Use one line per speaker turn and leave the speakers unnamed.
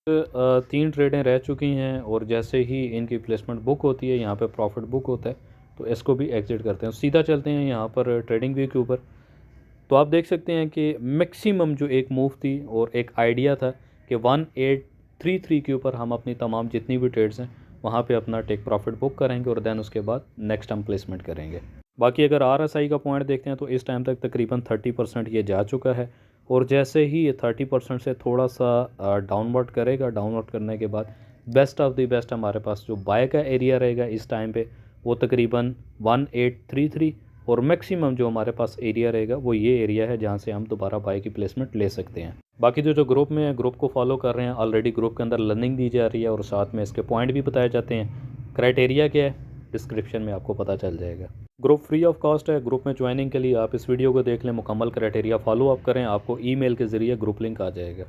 तीन ट्रेडें रह चुकी हैं और जैसे ही इनकी प्लेसमेंट बुक होती है, यहाँ पे प्रॉफिट बुक होता है, तो इसको भी एग्जिट करते हैं। सीधा चलते हैं यहाँ पर ट्रेडिंग व्यू के ऊपर। तो आप देख सकते हैं कि मैक्सिमम जो एक मूव थी और एक आइडिया था कि 1833 के ऊपर हम अपनी तमाम जितनी भी ट्रेड्स हैं वहाँ पे अपना टेक प्रॉफिट बुक करेंगे और देन उसके बाद नेक्स्ट हम प्लेसमेंट करेंगे। बाकी अगर RSI का पॉइंट देखते हैं तो इस टाइम तक तकरीबन 30% ये जा चुका है और जैसे ही ये 30% से थोड़ा सा डाउनवर्ड करेगा, डाउनवर्ड करने के बाद बेस्ट ऑफ द बेस्ट हमारे पास जो बाय का एरिया रहेगा इस टाइम पे वो तकरीबन 1833 और मैक्सिमम जो हमारे पास एरिया रहेगा वो ये एरिया है जहाँ से हम दोबारा बाय की प्लेसमेंट ले सकते हैं। बाकी जो जो ग्रुप में है, ग्रुप को फॉलो कर रहे हैं, ऑलरेडी ग्रुप के अंदर लर्निंग दी जा रही है और साथ में इसके पॉइंट भी बताए जाते हैं। क्राइटेरिया क्या है डिस्क्रिप्शन में आपको पता चल जाएगा। ग्रुप फ्री ऑफ कॉस्ट है। ग्रुप में ज्वाइनिंग के लिए आप इस वीडियो को देख लें, मुकम्मल क्राइटेरिया फॉलो अप करें, आपको ईमेल के ज़रिए ग्रुप लिंक आ जाएगा।